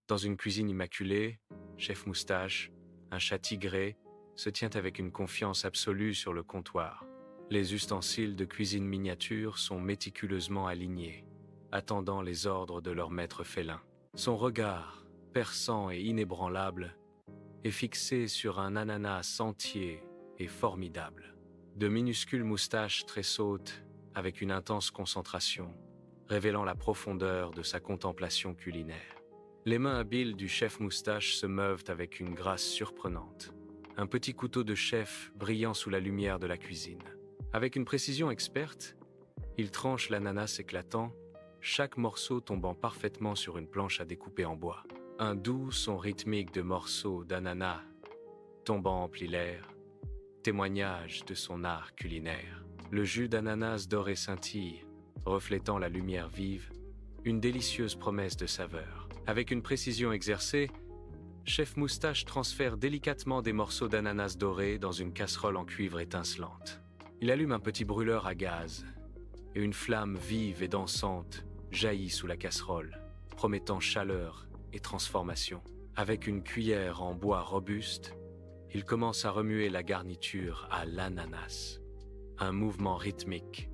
Dans une cuisine immaculée, Chef Moustache, un chat tigré, se tient avec une confiance absolue sur le comptoir. Les ustensiles de cuisine miniature sont méticuleusement alignés, attendant les ordres de leur maître félin. Son regard, perçant et inébranlable, est fixé sur un ananas entier et formidable. De minuscules moustaches tressautent avec une intense concentration, révélant la profondeur de sa contemplation culinaire. Les mains habiles du chef Moustache se meuvent avec une grâce surprenante. Un petit couteau de chef brillant sous la lumière de la cuisine. Avec une précision experte, il tranche l'ananas éclatant, chaque morceau tombant parfaitement sur une planche à découper en bois. Un doux son rythmique de morceaux d'ananas tombant emplit l'air, témoignage de son art culinaire. Le jus d'ananas doré scintille, reflétant la lumière vive, une délicieuse promesse de saveur. Avec une précision exercée, Chef Moustache transfère délicatement des morceaux d'ananas dorés dans une casserole en cuivre étincelante. Il allume un petit brûleur à gaz, et une flamme vive et dansante jaillit sous la casserole, promettant chaleur et transformation. Avec une cuillère en bois robuste, il commence à remuer la garniture à l'ananas. Un mouvement rythmique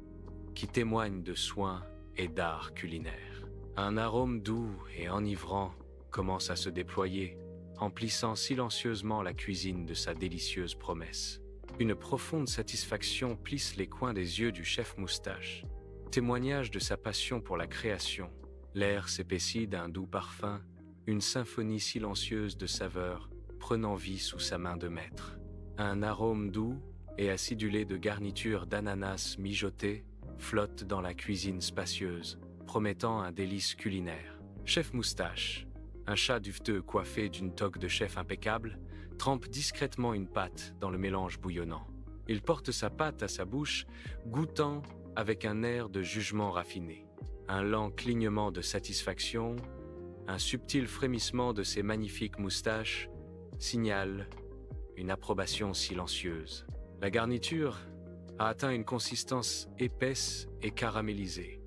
qui témoigne de soin et d'art culinaire. Un arôme doux et enivrant commence à se déployer, emplissant silencieusement la cuisine de sa délicieuse promesse. Une profonde satisfaction plisse les coins des yeux du chef Moustache, témoignage de sa passion pour la création. L'air s'épaissit d'un doux parfum, une symphonie silencieuse de saveurs prenant vie sous sa main de maître. Un arôme doux et acidulé de garniture d'ananas mijoté flotte dans la cuisine spacieuse, promettant un délice culinaire. Chef Moustache, un chat duveteux coiffé d'une toque de chef impeccable, trempe discrètement une pâte dans le mélange bouillonnant. Il porte sa pâte à sa bouche, goûtant avec un air de jugement raffiné. Un lent clignement de satisfaction, un subtil frémissement de ses magnifiques moustaches signalent une approbation silencieuse. La garniture a atteint une consistance épaisse et caramélisée,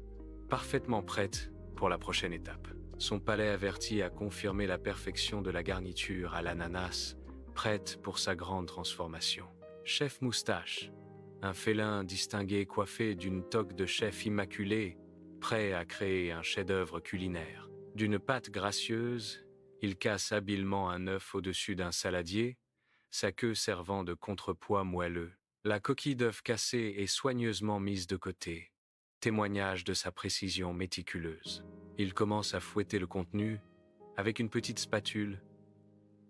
parfaitement prête pour la prochaine étape. Son palais averti a confirmé la perfection de la garniture à l'ananas, prête pour sa grande transformation. Chef Moustache, un félin distingué coiffé d'une toque de chef immaculé, prêt à créer un chef-d'œuvre culinaire. D'une pâte gracieuse, il casse habilement un œuf au-dessus d'un saladier, sa queue servant de contrepoids moelleux. La coquille d'œuf cassée est soigneusement mise de côté, témoignage de sa précision méticuleuse. Il commence à fouetter le contenu avec une petite spatule,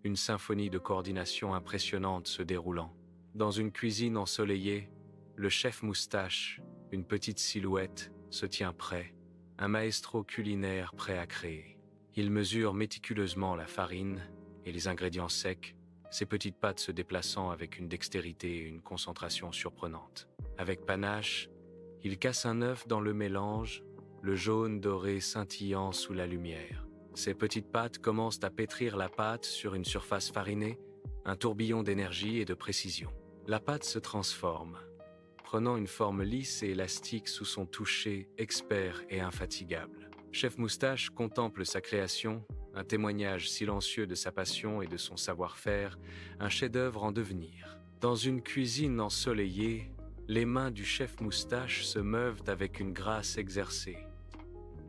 une symphonie de coordination impressionnante se déroulant. Dans une cuisine ensoleillée, le chef Moustache, une petite silhouette, se tient prêt, un maestro culinaire prêt à créer. Il mesure méticuleusement la farine et les ingrédients secs, ses petites pattes se déplaçant avec une dextérité et une concentration surprenantes. Avec panache, il casse un œuf dans le mélange, le jaune doré scintillant sous la lumière. Ses petites pattes commencent à pétrir la pâte sur une surface farinée, un tourbillon d'énergie et de précision. La pâte se transforme, prenant une forme lisse et élastique sous son toucher expert et infatigable. Chef Moustache contemple sa création, un témoignage silencieux de sa passion et de son savoir-faire, un chef-d'œuvre en devenir. Dans une cuisine ensoleillée, les mains du chef Moustache se meuvent avec une grâce exercée.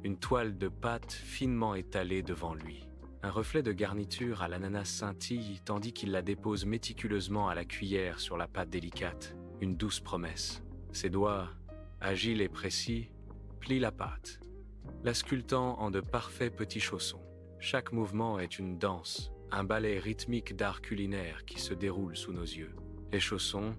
Une toile de pâte finement étalée devant lui. Un reflet de garniture à l'ananas scintille tandis qu'il la dépose méticuleusement à la cuillère sur la pâte délicate. Une douce promesse. Ses doigts, agiles et précis, plient la pâte, la sculptant en de parfaits petits chaussons. Chaque mouvement est une danse, un ballet rythmique d'art culinaire qui se déroule sous nos yeux. Les chaussons,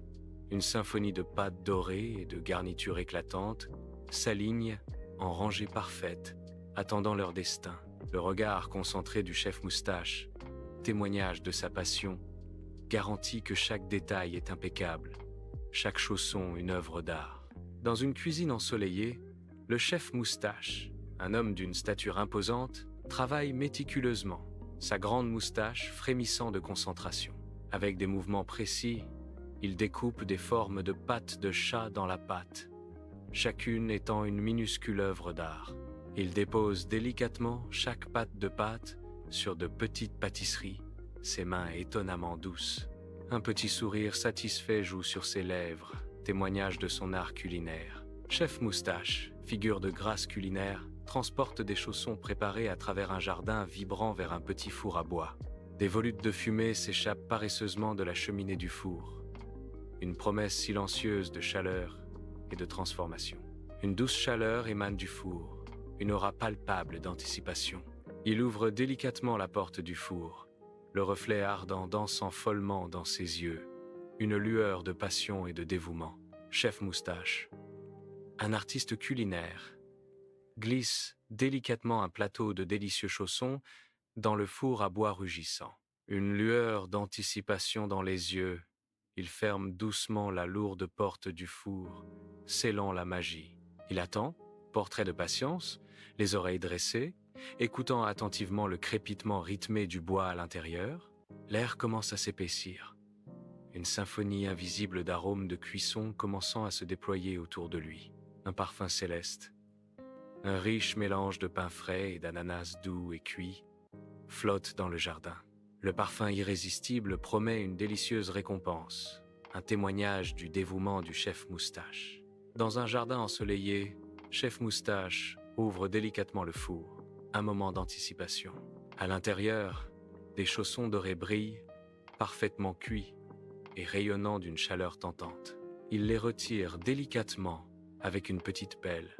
une symphonie de pâtes dorées et de garnitures éclatantes, s'alignent en rangées parfaites, attendant leur destin. Le regard concentré du chef Moustache, témoignage de sa passion, garantit que chaque détail est impeccable, chaque chausson une œuvre d'art. Dans une cuisine ensoleillée, le chef Moustache, un homme d'une stature imposante, travaille méticuleusement, sa grande moustache frémissant de concentration. Avec des mouvements précis, il découpe des formes de pattes de chat dans la pâte, chacune étant une minuscule œuvre d'art. Il dépose délicatement chaque patte de pâte sur de petites pâtisseries, ses mains étonnamment douces. Un petit sourire satisfait joue sur ses lèvres, témoignage de son art culinaire. Chef Moustache, figure de grâce culinaire, transporte des chaussons préparés à travers un jardin vibrant vers un petit four à bois. Des volutes de fumée s'échappent paresseusement de la cheminée du four. Une promesse silencieuse de chaleur et de transformation. Une douce chaleur émane du four, une aura palpable d'anticipation. Il ouvre délicatement la porte du four, le reflet ardent dansant follement dans ses yeux, une lueur de passion et de dévouement. Chef Moustache, un artiste culinaire, glisse délicatement un plateau de délicieux chaussons dans le four à bois rugissant. Une lueur d'anticipation dans les yeux, il ferme doucement la lourde porte du four, scellant la magie. Il attend, portrait de patience, les oreilles dressées, écoutant attentivement le crépitement rythmé du bois à l'intérieur. L'air commence à s'épaissir. Une symphonie invisible d'arômes de cuisson commençant à se déployer autour de lui. Un parfum céleste. Un riche mélange de pain frais et d'ananas doux et cuits flotte dans le jardin. Le parfum irrésistible promet une délicieuse récompense, un témoignage du dévouement du chef Moustache. Dans un jardin ensoleillé, chef Moustache ouvre délicatement le four, un moment d'anticipation. À l'intérieur, des chaussons dorés brillent, parfaitement cuits et rayonnant d'une chaleur tentante. Il les retire délicatement avec une petite pelle.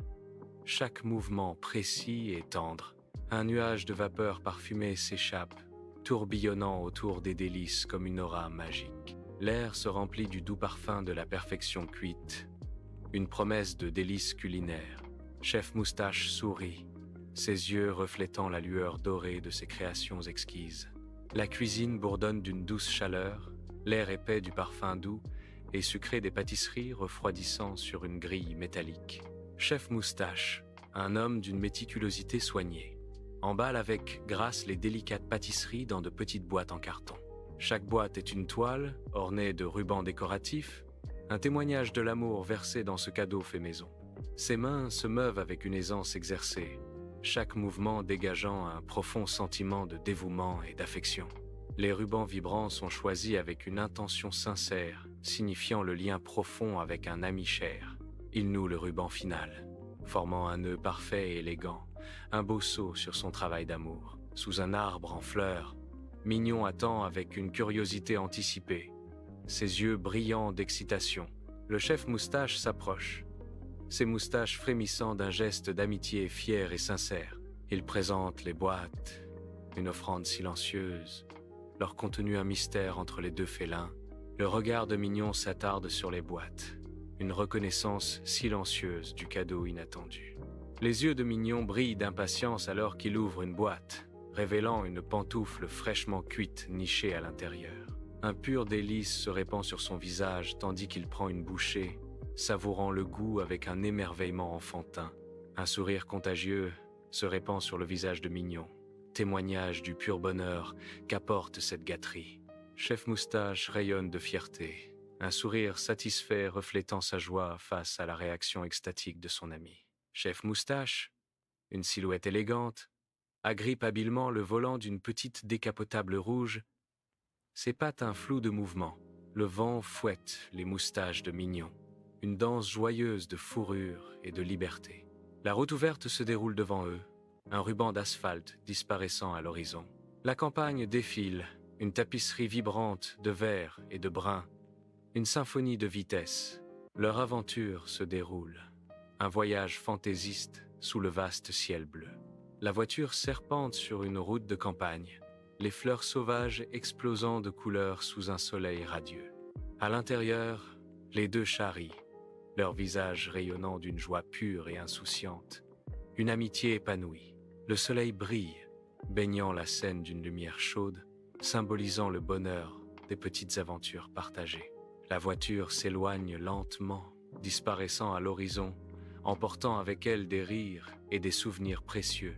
Chaque mouvement précis et tendre. Un nuage de vapeur parfumée s'échappe, tourbillonnant autour des délices comme une aura magique. L'air se remplit du doux parfum de la perfection cuite. Une promesse de délices culinaires. Chef Moustache sourit, ses yeux reflétant la lueur dorée de ses créations exquises. La cuisine bourdonne d'une douce chaleur, l'air épais du parfum doux et sucré des pâtisseries refroidissant sur une grille métallique. Chef Moustache, un homme d'une méticulosité soignée, emballe avec grâce les délicates pâtisseries dans de petites boîtes en carton. Chaque boîte est une toile, ornée de rubans décoratifs, un témoignage de l'amour versé dans ce cadeau fait maison. Ses mains se meuvent avec une aisance exercée, chaque mouvement dégageant un profond sentiment de dévouement et d'affection. Les rubans vibrants sont choisis avec une intention sincère, signifiant le lien profond avec un ami cher. Il noue le ruban final, formant un nœud parfait et élégant, un beau sceau sur son travail d'amour. Sous un arbre en fleurs, Mignon attend avec une curiosité anticipée, ses yeux brillants d'excitation. Le chef Moustache s'approche, ses moustaches frémissant d'un geste d'amitié fier et sincère. Il présente les boîtes, une offrande silencieuse, leur contenu un mystère entre les deux félins. Le regard de Mignon s'attarde sur les boîtes, une reconnaissance silencieuse du cadeau inattendu. Les yeux de Mignon brillent d'impatience alors qu'il ouvre une boîte, révélant une pantoufle fraîchement cuite nichée à l'intérieur. Un pur délice se répand sur son visage tandis qu'il prend une bouchée, savourant le goût avec un émerveillement enfantin. Un sourire contagieux se répand sur le visage de Mignon, témoignage du pur bonheur qu'apporte cette gâterie. Chef Moustache rayonne de fierté, un sourire satisfait reflétant sa joie face à la réaction extatique de son ami. Chef Moustache, une silhouette élégante, agrippe habilement le volant d'une petite décapotable rouge. Ses pattes un flou de mouvement. Le vent fouette les moustaches de Mignon. Une danse joyeuse de fourrure et de liberté. La route ouverte se déroule devant eux, un ruban d'asphalte disparaissant à l'horizon. La campagne défile, une tapisserie vibrante de vert et de brun, une symphonie de vitesse. Leur aventure se déroule, un voyage fantaisiste sous le vaste ciel bleu. La voiture serpente sur une route de campagne, les fleurs sauvages explosant de couleurs sous un soleil radieux. À l'intérieur, les deux charrient, leur visage rayonnant d'une joie pure et insouciante, une amitié épanouie. Le soleil brille, baignant la scène d'une lumière chaude, symbolisant le bonheur des petites aventures partagées. La voiture s'éloigne lentement, disparaissant à l'horizon, emportant avec elle des rires et des souvenirs précieux.